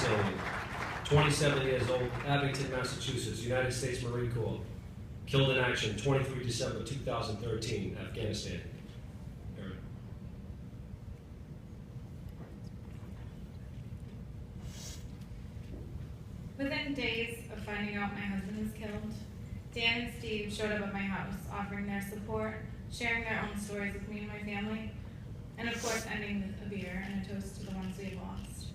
Hussein, 27 years old, Abington, Massachusetts, United States Marine Corps. Killed in action, 23 December 2013, Afghanistan. Aaron. Within days of finding out my husband was killed, Dan and Steve showed up at my house, offering their support, sharing their own stories with me and my family, and of course ending with a beer and a toast to the ones we had lost.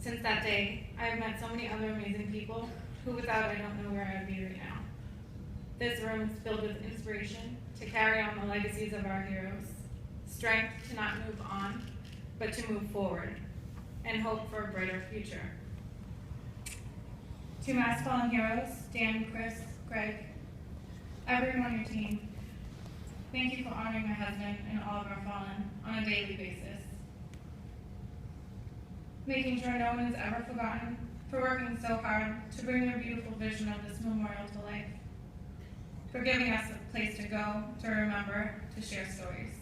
Since that day, I have met so many other amazing people who without I don't know where I would be right now. This room is filled with inspiration to carry on the legacies of our heroes, strength to not move on, but to move forward, and hope for a brighter future. To Mass Fallen Heroes, Dan, Chris, Greg, everyone on your team, thank you for honoring my husband and all of our fallen on a daily basis. Making sure no one is ever forgotten, for working so hard to bring their beautiful vision of this memorial to life, for giving us a place to go, to remember, to share stories.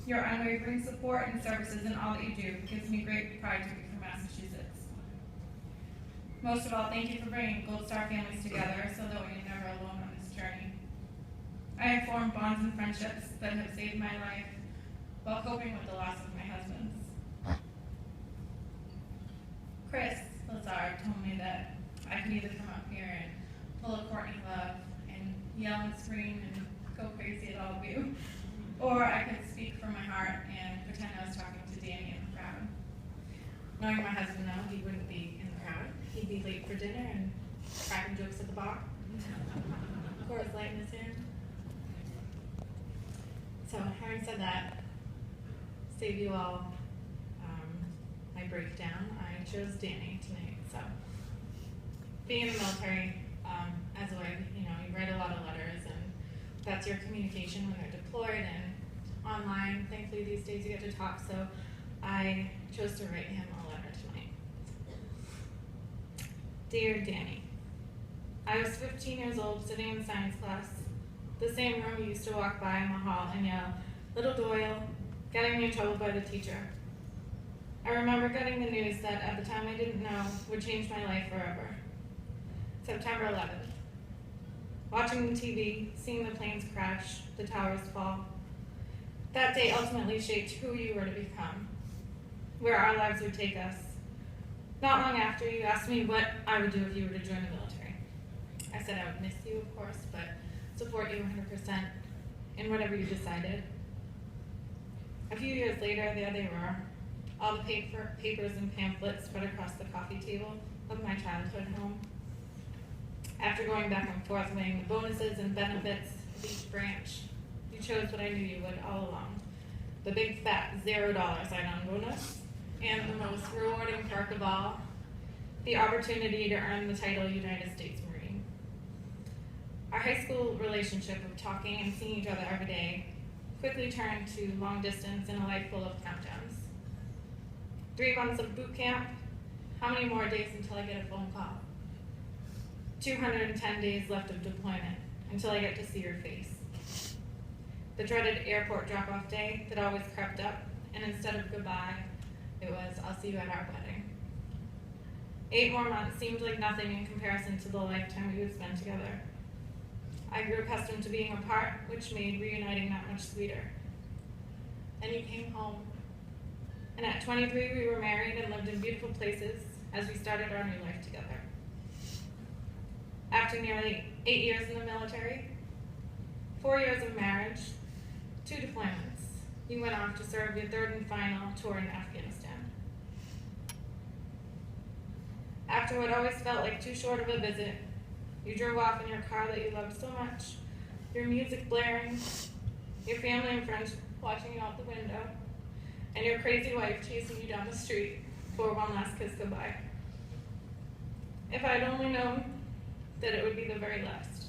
Your unwavering support and services in all that you do gives me great pride to be from Massachusetts. Most of all, thank you for bringing Gold Star families together so that we are never alone on this journey. I have formed bonds and friendships that have saved my life while coping with the loss of my husband's. Chris Lazard told me that I could either come up here and pull a Courtney Love and yell and scream and go crazy at all of you, or I could speak from my heart and pretend I was talking to Danny in the crowd. Knowing my husband now, he wouldn't be in the crowd. He'd be late for dinner and cracking jokes at the bar. Cora's light in his hand. So having said that, save you all my breakdown, I chose Danny tonight. So being in the military, as a wife, you write a lot of letters, and that's your communication when they're deployed and online. Thankfully these days you get to talk, so I chose to write him a letter tonight. Dear Danny, I was 15 years old, sitting in science class, the same room you used to walk by in the hall and yell, "Little Doyle," getting me in trouble by the teacher. I remember getting the news that at the time I didn't know would change my life forever. September 11th. Watching the TV, seeing the planes crash, the towers fall. That day ultimately shaped who you were to become, where our lives would take us. Not long after, you asked me what I would do if you were to join the military. I said I would miss you, of course, but support you 100% in whatever you decided. A few years later, there they were, all the papers and pamphlets spread across the coffee table of my childhood home. After going back and forth weighing the bonuses and benefits of each branch, you chose what I knew you would all along. The big fat $0 sign-on bonus, and the most rewarding perk of all, the opportunity to earn the title United States Marine. Our high school relationship of talking and seeing each other every day quickly turned to long distance and a life full of countdowns. 3 months of boot camp, how many more days until I get a phone call? 210 days left of deployment until I get to see your face. The dreaded airport drop-off day that always crept up, and instead of goodbye, it was, "I'll see you at our wedding." 8 more months seemed like nothing in comparison to the lifetime we would spend together. I grew accustomed to being apart, which made reuniting that much sweeter. And you came home. And at 23, we were married and lived in beautiful places as we started our new life together. After nearly 8 years in the military, 4 years of marriage, 2 deployments, you went off to serve your 3rd and final tour in Afghanistan. After what always felt like too short of a visit, you drove off in your car that you loved so much, your music blaring, your family and friends watching you out the window, and your crazy wife chasing you down the street for one last kiss goodbye. If I had only known that it would be the very last.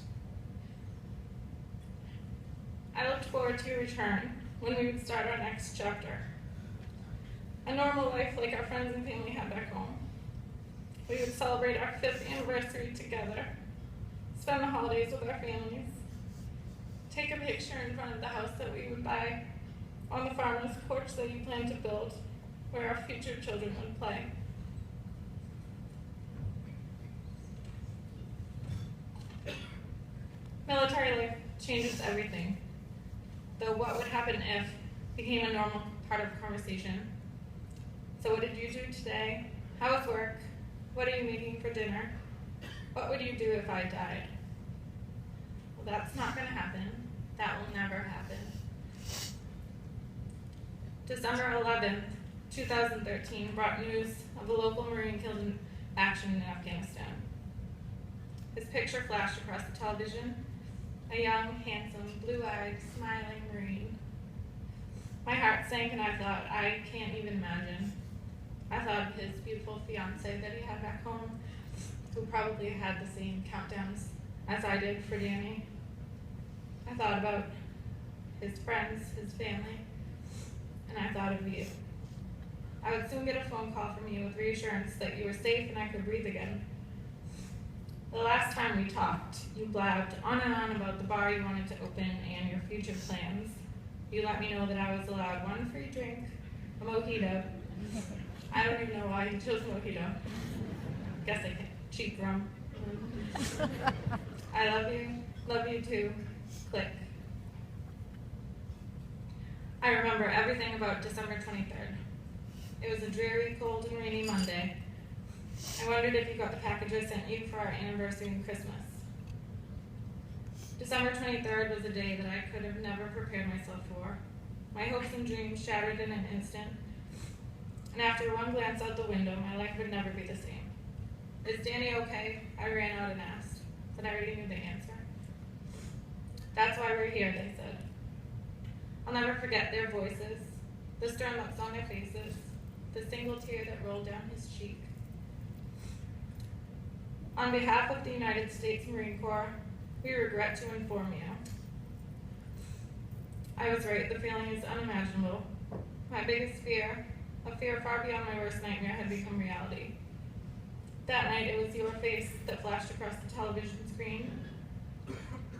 I looked forward to your return when we would start our next chapter. A normal life like our friends and family had back home. We would celebrate our 5th anniversary together, spend the holidays with our families, take a picture in front of the house that we would buy, on the farmer's porch that you planned to build, where our future children would play. Military life changes everything, though what would happen if became a normal part of conversation. So what did you do today? How was work? What are you making for dinner? What would you do if I died? Well, that's not going to happen. That will never happen. December 11th, 2013 brought news of a local Marine killed in action in Afghanistan. His picture flashed across the television, a young, handsome, blue-eyed, smiling Marine. My heart sank and I thought, I can't even imagine. I thought of his beautiful fiancée that he had back home, who probably had the same countdowns as I did for Danny. I thought about his friends, his family, and I thought of you. I would soon get a phone call from you with reassurance that you were safe and I could breathe again. The last time we talked, you blabbed on and on about the bar you wanted to open and your future plans. You let me know that I was allowed one free drink, a mojito. I don't even know why you chose mojito. Guess I can cheap rum. I love you too. Click. I remember everything about December 23rd. It was a dreary, cold, and rainy Monday. I wondered if you got the package I sent you for our anniversary and Christmas. December 23rd was a day that I could have never prepared myself for. My hopes and dreams shattered in an instant, and after one glance out the window, my life would never be the same. Is Danny okay? I ran out and asked, but I already knew the answer. That's why we're here, they said. I'll never forget their voices, the stern looks on their faces, the single tear that rolled down his cheek. On behalf of the United States Marine Corps, we regret to inform you. I was right, the feeling is unimaginable. My biggest fear, a fear far beyond my worst nightmare, had become reality. That night, it was your face that flashed across the television screen.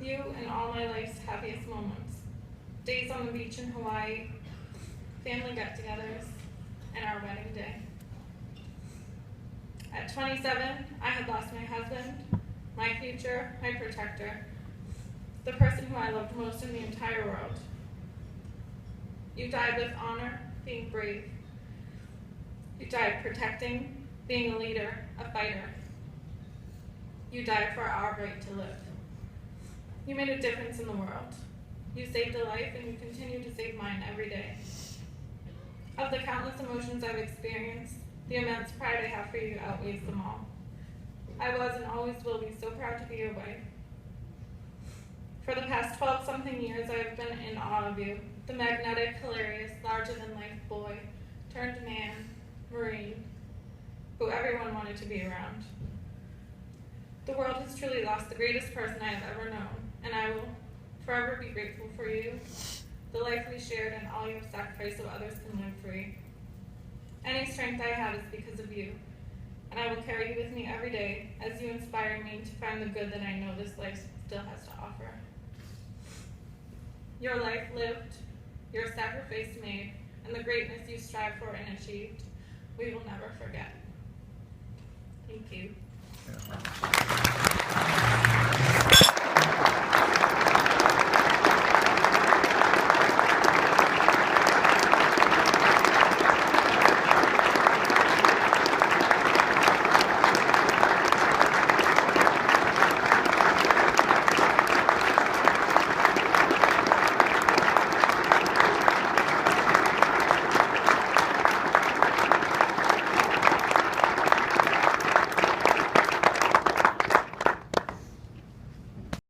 You and all my life's happiest moments. Days on the beach in Hawaii, family get-togethers, and our wedding day. At 27, I had lost my husband, my future, my protector, the person who I loved most in the entire world. You died with honor, being brave. You died protecting, being a leader, a fighter. You died for our right to live. You made a difference in the world. You saved a life and you continue to save mine every day. Of the countless emotions I've experienced, the immense pride I have for you outweighs them all. I was and always will be so proud to be your wife. For the past 12-something years, I have been in awe of you, the magnetic, hilarious, larger-than-life boy, turned man, Marine, who everyone wanted to be around. The world has truly lost the greatest person I have ever known, and I will forever be grateful for you, the life we shared, and all you have sacrificed so others can live free. Any strength I have is because of you, and I will carry you with me every day as you inspire me to find the good that I know this life still has to offer. Your life lived, your sacrifice made, and the greatness you strive for and achieved, we will never forget. Thank you. Yeah.